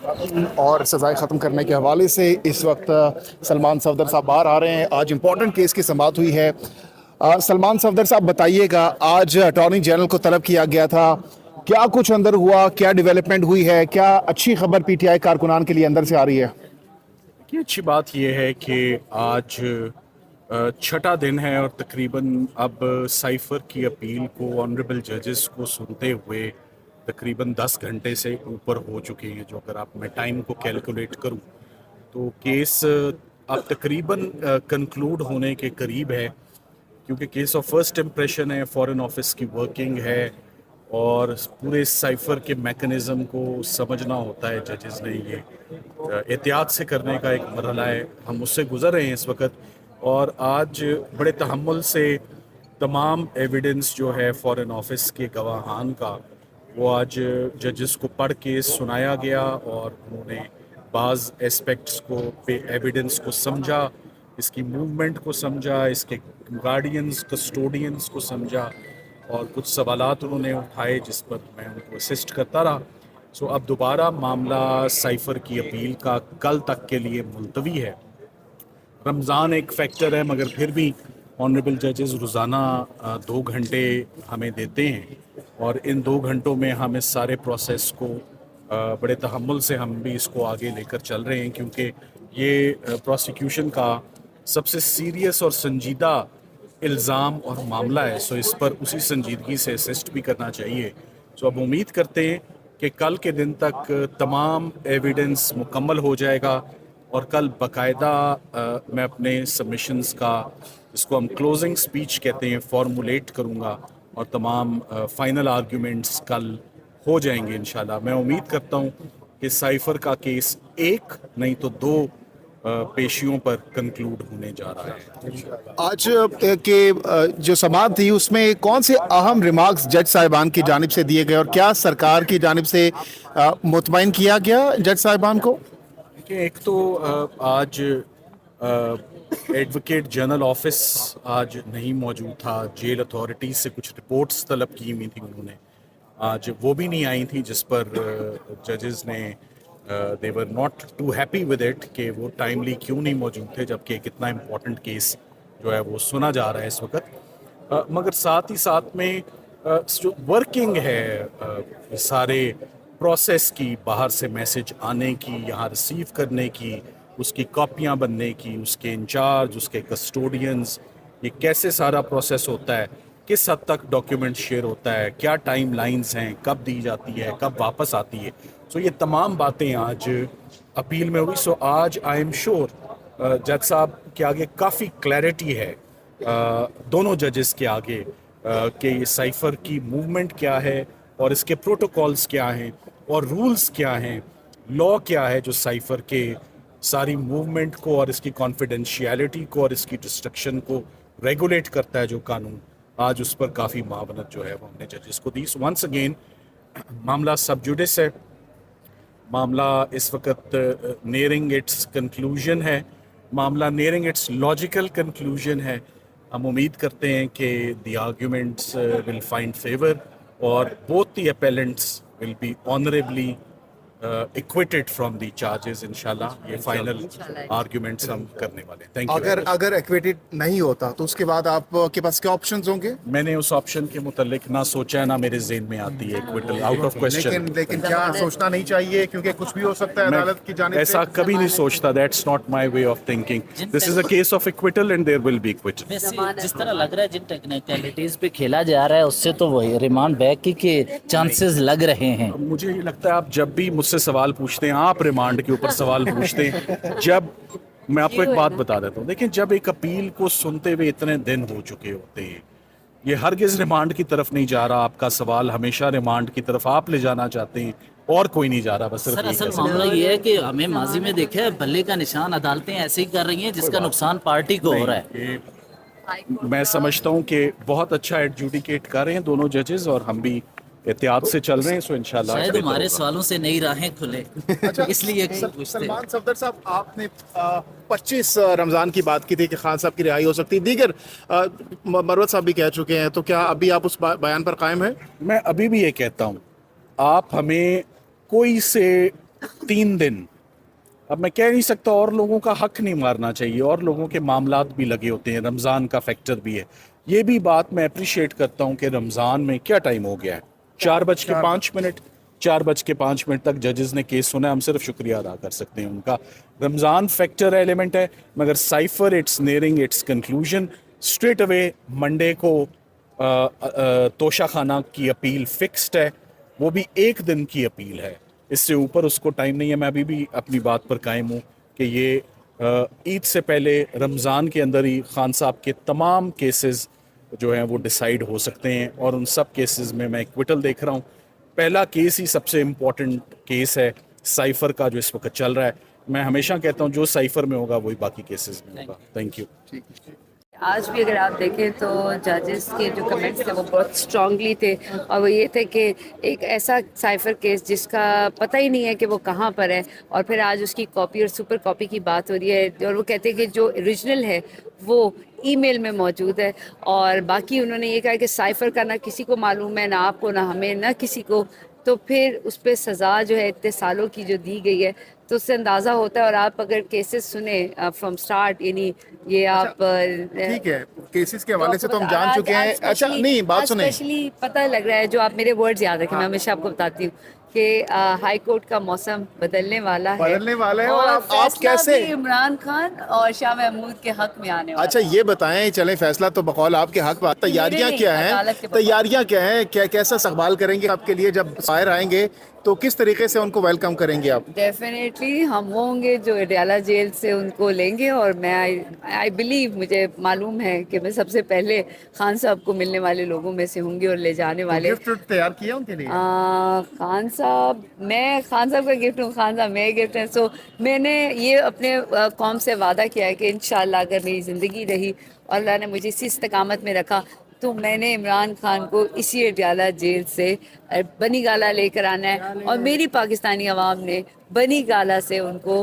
और सजाएं ख़त्म करने के हवाले से इस वक्त सलमान सफदर साहब बाहर आ रहे हैं। आज इंपॉर्टेंट केस की समाअत हुई है। सलमान सफदर साहब बताइएगा, आज अटॉर्नी जनरल को तलब किया गया था, क्या कुछ अंदर हुआ, क्या डेवलपमेंट हुई है, क्या अच्छी खबर पीटीआई कारकुनान के लिए अंदर से आ रही है? की अच्छी बात यह है कि आज छठा दिन है और तकरीबन अब साइफर की अपील को ऑनरेबल जजेस को सुनते हुए तकरीबन 10 घंटे से ऊपर हो चुके हैं। जो अगर आप मैं टाइम को कैलकुलेट करूं तो केस अब तकरीबन कंक्लूड होने के करीब है, क्योंकि केस ऑफ फर्स्ट इम्प्रेशन है, फॉरेन ऑफिस की वर्किंग है और पूरे साइफर के मैकेनिज्म को समझना होता है। जजेस ने ये एहतियात से करने का एक मरहला है, हम उससे गुजर रहे हैं इस वक्त। और आज बड़े तहम्मुल से तमाम एविडेंस जो है फॉरेन ऑफिस के गवाहान का, वो आज जजेस को पढ़ के सुनाया गया और उन्होंने बाज़ एस्पेक्ट्स को पे एविडेंस को समझा, इसकी मूवमेंट को समझा, इसके गार्डियंस कस्टोडियंस को समझा और कुछ सवालात उन्होंने उठाए जिस पर मैं उनको असिस्ट करता रहा। सो अब दोबारा मामला साइफर की अपील का कल तक के लिए मुलतवी है। रमज़ान एक फैक्टर है, मगर फिर भी ऑनरेबल जजेस रोज़ाना 2 घंटे हमें देते हैं और इन 2 घंटों में हम इस सारे प्रोसेस को बड़े तहम्मुल से हम भी इसको आगे लेकर चल रहे हैं, क्योंकि ये प्रोसिक्यूशन का सबसे सीरियस और संजीदा इल्ज़ाम और मामला है। सो इस पर उसी संजीदगी से असिस्ट भी करना चाहिए। सो अब उम्मीद करते हैं कि कल के दिन तक तमाम एविडेंस मुकम्मल हो जाएगा और कल बाकायदा मैं अपने सबमिशंस का, इसको हम क्लोजिंग स्पीच कहते हैं, फॉर्मुलेट करूँगा और तमाम फाइनल आर्ग्यूमेंट्स कल हो जाएंगे इंशाल्लाह। मैं उम्मीद करता हूँ कि साइफर का केस एक नहीं तो 2 पेशियों पर कंक्लूड होने जा रहा है। आज के जो समाअत थी उसमें कौन से अहम रिमार्क्स जज साहिबान की जानिब से दिए गए और क्या सरकार की जानिब से मुतमईन किया गया जज साहिबान को? कि एक तो आज एडवोकेट जनरल ऑफिस आज नहीं मौजूद था। जेल अथॉरिटी से कुछ रिपोर्ट्स तलब की हुई थी उन्होंने, आज वो भी नहीं आई थी, जिस पर जजेस ने they were not too happy with it कि वो टाइमली क्यों नहीं मौजूद थे, जबकि कितना इम्पोर्टेंट केस जो है वो सुना जा रहा है इस वक्त। मगर साथ ही साथ में जो वर्किंग है सारे प्रोसेस की, बाहर से मैसेज आने की, यहाँ रिसीव करने की, उसकी कॉपियाँ बनने की, उसके इंचार्ज, उसके कस्टोडियंस, ये कैसे सारा प्रोसेस होता है, किस हद तक डॉक्यूमेंट शेयर होता है, क्या टाइम लाइन्स हैं, कब दी जाती है, कब वापस आती है। सो ये तमाम बातें आज अपील में हुई। सो आज आई एम श्योर जज साहब के आगे काफ़ी क्लैरिटी है, दोनों जजेस के आगे, कि ये साइफर की मूवमेंट क्या है और इसके प्रोटोकॉल्स क्या हैं और रूल्स क्या हैं, लॉ क्या है जो साइफर के सारी मूवमेंट को और इसकी कॉन्फिडेंशियलिटी को और इसकी डिस्ट्रक्शन को रेगुलेट करता है जो कानून। आज उस पर काफ़ी मावनत जो है वो हमने जजेस को दी। वंस अगेन मामला सब जुडिस है, मामला इस वक्त नियरिंग इट्स कंक्लूजन है, मामला नियरिंग इट्स लॉजिकल कंक्लूजन है। हम उम्मीद करते हैं कि the arguments will find favour और both the appellants will be honourably acquitted from the charges. इंशाल्लाह ये फाइनल आर्ग्यूमेंट्स हम करने वाले हैं। Thank you. अगर एक्विटेड नहीं होता तो उसके बाद आपके पास क्या ऑप्शंस होंगे? मैंने उस ऑप्शन के मुतालिक ना सोचा है, ना मेरे ज़हन में आती है एक्विटल, आउट ऑफ क्वेश्चन। लेकिन क्या सोचना नहीं चाहिए, क्योंकि कुछ भी हो सकता है अदालत की जानिब से? ऐसा कभी नहीं सोचता, that's not my way of thinking. This is a case of acquittal and there will be acquittal. जिस तरह लग रहा है, जिन टेक्निकलिटीज पे खेला जा रहा है, उससे तो वही रिमांड बैक के चांसेस लग रहे हैं। मुझे ये लगता है आप जब भी मुझसे सवाल पूछते हैं, आप रिमांड के ऊपर सवाल पूछते हैं। जब मैं आपको एक बात बता देता हूँ, देखिए जब एक अपील को सुनते हुए इतने दिन हो चुके होते हैं, ये हरगिज रिमांड की तरफ नहीं जा रहा। आपका सवाल हमेशा रिमांड की तरफ आप ले जाना चाहते हैं और कोई नहीं जा रहा। बस सर असल मामला ये है कि हमें माजी में देखा है, भले का निशान अदालतें ऐसे ही कर रही हैं जिसका नुकसान पार्टी को हो रहा है। मैं समझता हूँ कि बहुत अच्छा एडजुडिकेट कर रहे हैं दोनों जजेस और हम भी एहतियात से चल रहे हैं। सो इंशाल्लाह शायद हमारे सवालों से नई राहें खुले, इसलिए सलमान सफदर साहब, आपने 25 रमज़ान की बात की थी कि खान साहब की रिहाई हो सकती है, दीगर मरवत साहब भी कह चुके हैं, तो क्या अभी आप उस बयान पर कायम है? मैं अभी भी ये कहता हूँ, आप हमें कोई से 3 दिन। अब मैं कह नहीं सकता और लोगों का हक नहीं मारना चाहिए, और लोगों के मामलात भी लगे होते हैं, रमज़ान का फैक्टर भी है। ये भी बात मैं अप्रिशिएट करता हूँ कि रमज़ान में क्या टाइम हो गया है, 4:05, 4:05 तक जजेस ने केस सुना है। हम सिर्फ शुक्रिया अदा कर सकते हैं उनका। रमज़ान फैक्टर एलिमेंट है, मगर cipher it's nearing it's conclusion. Straight away Monday को तोशा खाना की अपील फिक्स्ड है, वो भी 1 दिन की अपील है, इससे ऊपर उसको टाइम नहीं है। मैं अभी भी अपनी बात पर कायम हूँ कि ये ईद से पहले रमज़ान के अंदर ही खान साहब के तमाम केसेस जो हैं वो डिसाइड हो सकते हैं, और उन सब केसेस में मैं एक्विटल देख रहा हूँ। पहला केस ही सबसे इम्पोर्टेंट केस है साइफर का जो इस वक्त चल रहा है। मैं हमेशा कहता हूँ जो साइफर में होगा वही बाकी केसेस में होगा। Thank you. आज भी अगर आप देखें तो जजेस के जो कमेंट्स थे वो बहुत स्ट्रांगली थे, और वो ये थे कि एक ऐसा साइफर केस जिसका पता ही नहीं है कि वो कहाँ पर है, और फिर आज उसकी कॉपी और सुपर कॉपी की बात हो रही है, और वो कहते हैं कि जो ओरिजिनल है वो ईमेल में मौजूद है। और बाकी उन्होंने ये कहा कि साइफर का ना किसी को मालूम है, ना आपको, ना हमें, ना किसी को। तो फिर उस पर सज़ा जो है इतने सालों की जो दी गई है, तो उससे अंदाज़ा होता है। और आप अगर केसेस सुने फ्रॉम स्टार्ट, यानी ये आप ठीक है, केसेस के हवाले से तो हम जान चुके हैं। अच्छा नहीं, बात सुने, स्पेशली पता लग रहा है, जो आप मेरे वर्ड्स याद रखें, मैं हमेशा आपको बताती हूँ कि हाई कोर्ट का मौसम बदलने वाला है, और आप फैसला कैसे भी इमरान खान और शाह महमूद के हक में आने वाला अच्छा ये बताएं, चलें फैसला तो बकौल आपके हक में, तैयारियां नहीं, क्या अदालत हैं, के बकौल। तैयारियां क्या हैं, कैसा इस्तकबाल करेंगे आपके लिए जब बाहर आएंगे, तो किस तरीके से उनको वेलकम करेंगे आप? डेफिनेटली हम वो होंगे जो अडयाला जेल से उनको लेंगे, और मैं आई बिलीव, मुझे मालूम है कि मैं सबसे पहले खान साहब को मिलने वाले लोगों में से होंगी और ले जाने वाले। गिफ्ट तैयार किया उनके लिए? खान साहब, मैं खान साहब का गिफ्ट हूँ, खान साहब मेरे गिफ्ट हैं। सो मैंने ये अपने कौम से वादा किया है कि इंशाल्लाह अगर मेरी ज़िंदगी रही और अल्लाह ने मुझे इसी इस्तकामत में रखा, तो मैंने इमरान खान को इसी अडयाला जेल से बनी गाला लेकर आना है, और मेरी पाकिस्तानी आवाम ने बनी गाला से उनको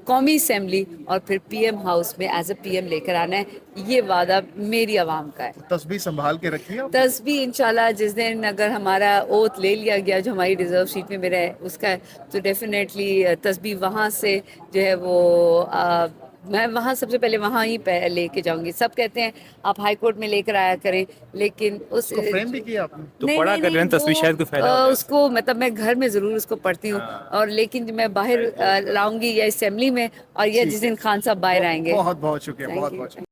कौमी असम्बली और फिर पीएम हाउस में एज ए पीएम लेकर आना है। ये वादा मेरी आवाम का है। तस्बीह संभाल के रखिए आप। तस्बीह इंशाल्लाह जिस दिन अगर हमारा ओथ ले लिया गया जो हमारी रिजर्व सीट में मेरा है उसका है, तो डेफिनेटली तस्बीह वहाँ से जो है वो मैं वहाँ सबसे पहले वहाँ ही लेके जाऊंगी। सब कहते हैं आप हाई कोर्ट में लेकर आया करें, लेकिन उस फ्रेम भी किया आपने? तो पढ़ा कर रहे हैं तस्वीर, शायद कोई फायदा होगा। उसको मतलब मैं घर में ज़रूर उसको पढ़ती हूँ, और लेकिन जो मैं बाहर लाऊंगी या असेंबली में, और ये जिस दिन खान साहब बाहर आएंगे। बहुत बहुत शुक्रिया, Thank बहुत you. बहुत शुक्रिया।